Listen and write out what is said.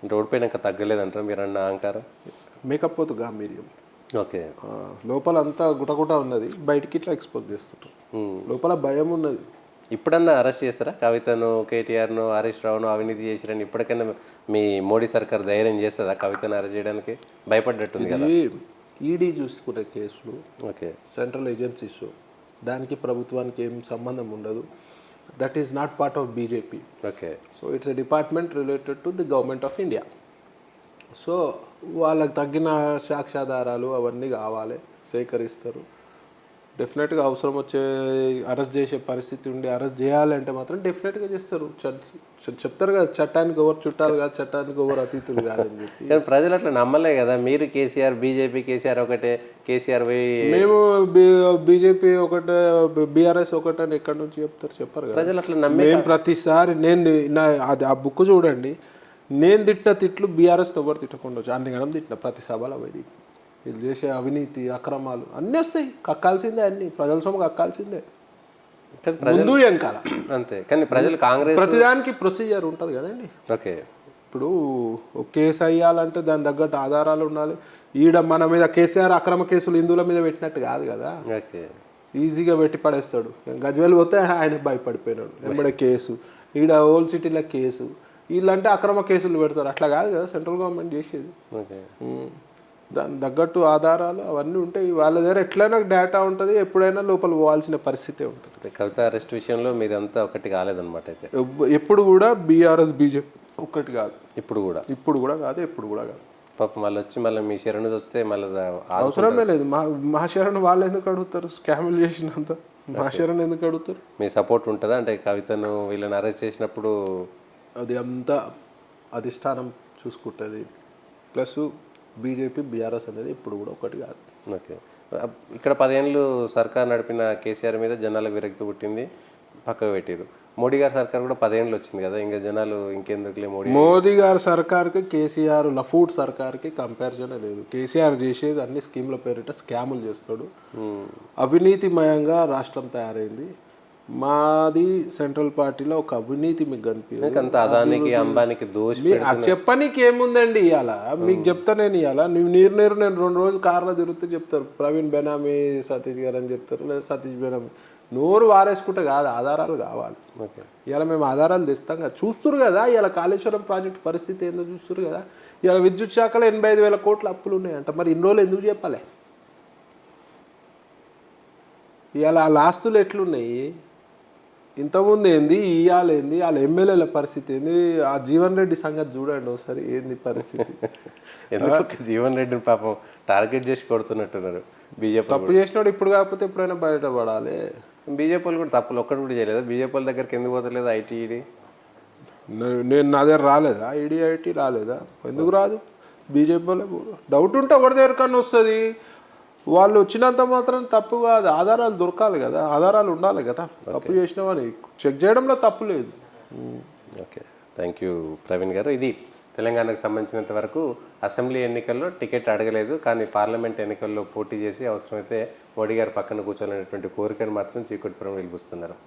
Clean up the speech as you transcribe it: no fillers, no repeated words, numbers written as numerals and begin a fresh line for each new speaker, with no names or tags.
అంటే ఓడిపోయినాక తగ్గలేదంటారా మీరు అన్న అహంకారం?
మేకప్ పోతు గాంభీర్యం.
ఓకే.
లోపల అంతా గుటగుట ఉన్నది, బయటికి ఇట్లా ఎక్స్పోజ్ చేస్తుంటారు. లోపల భయం ఉన్నది.
ఇప్పుడన్నా అరెస్ట్ చేస్తారా కవితను, కేటీఆర్ను, హరీష్ రావును అవినీతి చేసిరని? ఇప్పటికైనా మీ మోడీ సర్కార్ ధైర్యం చేస్తుందా కవితను అరెస్ట్ చేయడానికి? భయపడ్డట్టుంది కదా.
ఈడీ చూసుకునే కేసులు,
ఓకే,
సెంట్రల్ ఏజెన్సీస్, దానికి ప్రభుత్వానికి ఏం సంబంధం ఉండదు. That is not part of BJP.
Okay.
So it's a department related to the government of India. So వాళ్ళకి తగ్గిన సాక్ష్యాధారాలు అవన్నీ కావాలి, సేకరిస్తారు. డెఫినెట్గా అవసరం వచ్చే అరెస్ట్ చేసే పరిస్థితి ఉండి అరెస్ట్ చేయాలంటే మాత్రం డెఫినెట్గా చేస్తారు. చెప్తారు కదా, చట్టానికి ఎవరు చుట్టాలు కాదు, చట్టానికి ఎవరు అతీతులు కాదని చెప్పి.
కానీ ప్రజలు అట్లా నమ్మలే కదా. మీరు కేసీఆర్, బీజేపీ, కేసీఆర్ ఒకటే, కేసీఆర్
మేము బీజేపీ ఒకటే, బీఆర్ఎస్ ఒకటే అని ఎక్కడి నుంచి చెప్తారు? చెప్పారు కదా.
ప్రజలు అట్లా నమ్మే.
మేము ప్రతిసారి అది ఆ బుక్ చూడండి, నేను తిట్టిన తిట్లు బీఆర్ఎస్ని ఎవరు తిట్టకుండా అన్ని గణం తిట్టిన ప్రతి సభలో పోయి. వీళ్ళు చేసే అవినీతి అక్రమాలు అన్నీ వస్తాయి, కక్కాల్సిందే, అన్ని ప్రజల సొమ్ము కక్కాల్సిందే, ముందు వెనకాల
అంతే. కానీ ప్రజలు కాంగ్రెస్
ప్రతిదానికి ప్రొసీజర్ ఉంటుంది కదండి.
ఓకే.
ఇప్పుడు ఒక కేసు అయ్యాలంటే దాని తగ్గట్టు ఆధారాలు ఉండాలి. ఈడ మన మీద కేసీఆర్ అక్రమ కేసులు హిందువుల మీద పెట్టినట్టు కాదు కదా.
ఓకే.
ఈజీగా పెట్టి పడేస్తాడు. గజ్వేల్ పోతే ఆయన భయపడిపోయినాడు, వెంబడే కేసు. ఈడ ఓల్డ్ సిటీలో కేసు, వీళ్ళంటే అక్రమ కేసులు పెడతారు. అట్లా కాదు కదా సెంట్రల్ గవర్నమెంట్ చేసేది.
ఓకే.
దాని తగ్గట్టు ఆధారాలు అవన్నీ ఉంటాయి. వాళ్ళ దగ్గర ఎట్లయినా డేటా ఉంటుంది, ఎప్పుడైనా లోపల పోవాల్సిన పరిస్థితి ఉంటుంది.
కవిత అరెస్ట్ విషయంలో మీరంతా ఒకటి కాలేదన్నమాట అయితే.
ఎప్పుడు కూడా బీఆర్ఎస్ బీజేపీ ఒక్కటి కాదు.
ఇప్పుడు కూడా
కాదు, ఎప్పుడు కూడా కాదు.
పాపం వాళ్ళు వచ్చి మళ్ళీ మీ శరణు వస్తే మళ్ళీ
అవసరమే లేదు. మా శరణ్ వాళ్ళు ఎందుకు అడుగుతారు? స్కామ్లు చేసినంత మా శరణ్ ఎందుకు అడుగుతారు?
మీ సపోర్ట్ ఉంటుందా? అంటే కవితను వీళ్ళని అరెస్ట్ చేసినప్పుడు
అది అంతా అధిష్టానం చూసుకుంటుంది. ప్లస్ బీజేపీ బీఆర్ఎస్ అనేది ఇప్పుడు కూడా ఒకటి కాదు.
ఓకే. ఇక్కడ 10 ఏళ్ళు సర్కార్ నడిపిన కేసీఆర్ మీద జనాలకు విరక్తి పుట్టింది, పక్కకు పెట్టారు. మోడీ గారి సర్కార్ కూడా 10 ఏళ్ళు వచ్చింది కదా, ఇంకా జనాలు ఇంకెందుకులే
మోదీ గారి సర్కార్కి కేసీఆర్ లఫూట్ సర్కార్కి కంపారిజన్ లేదు. కేసీఆర్ చేసేది అన్ని స్కీమ్ల పేరిట స్కాములు చేస్తాడు. అవినీతిమయంగా రాష్ట్రం తయారైంది. మాది సెంట్రల్ పార్టీలో ఒక అవినీతి మీకు కనిపించదు.
అదానికి అంబానికి దోషి
చెప్పనీకి ఏముందండి. ఇవాళ మీకు చెప్తా నేను, ఇవాళ నేను 2 రోజులు కార్లో తిరుగుతూ చెప్తారు ప్రవీణ్ బెనామీ సతీష్ గారు అని చెప్తారు, లేదా సతీష్ బెనామీ. నోరు వారేసుకుంటే కాదు, ఆధారాలు కావాలి. ఇలా మేము ఆధారాలు తెస్తాం కదా. చూస్తురు కదా ఇలా కాళేశ్వరం ప్రాజెక్టు పరిస్థితి ఏందో చూస్తురు కదా. ఇలా విద్యుత్ శాఖలో 85,000 కోట్ల అప్పులు ఉన్నాయంట. మరి ఇన్ని రోజులు ఎందుకు చెప్పాలి? ఇలా వాళ్ళ ఆస్తులు ఎట్లున్నాయి, ఇంతకుముందు ఏంది, ఇవాళ ఏంది, వాళ్ళ ఎమ్మెల్యేల పరిస్థితి ఏంది, ఆ జీవన్ రెడ్డి సంగతి చూడండి ఒకసారి ఏంది పరిస్థితి.
ఎందుకు జీవన్ రెడ్డిని పాపం టార్గెట్ చేసి కొడుతున్నట్టున్నారు బీజేపీ.
తప్పు చేసినాడు, ఇప్పుడు కాకపోతే ఎప్పుడైనా బయటపడాలి.
బీజేపీ వాళ్ళు కూడా తప్పులు ఒక్కటి కూడా చేయలేదు. బీజేపీ వాళ్ళ దగ్గరికి ఎందుకు పోతలేదు ఐటీ ఈడీ?
నా దగ్గర రాలేదా ఈడీ ఐటీ? రాలేదా? ఎందుకు రాదు? బీజేపీ వాళ్ళే డౌట్ ఉంటే ఒకటి దగ్గర కన్నా వస్తుంది. వాళ్ళు వచ్చినంత మాత్రం తప్పు కాదు, ఆధారాలు దొరకాలి కదా, ఆధారాలు ఉండాలి కదా. తప్పు చేసిన వాడిని చెక్ చేయడంలో తప్పు లేదు.
ఓకే, థ్యాంక్ యూ ప్రవీణ్ గారు. ఇది తెలంగాణకు సంబంధించినంత వరకు అసెంబ్లీ ఎన్నికల్లో టికెట్ అడగలేదు, కానీ పార్లమెంట్ ఎన్నికల్లో పోటీ చేసి అవసరమైతే మోడీ గారి పక్కన కూర్చోవాలనేటువంటి కోరికను మాత్రం చీకటిపురం వెలిపిస్తున్నారు.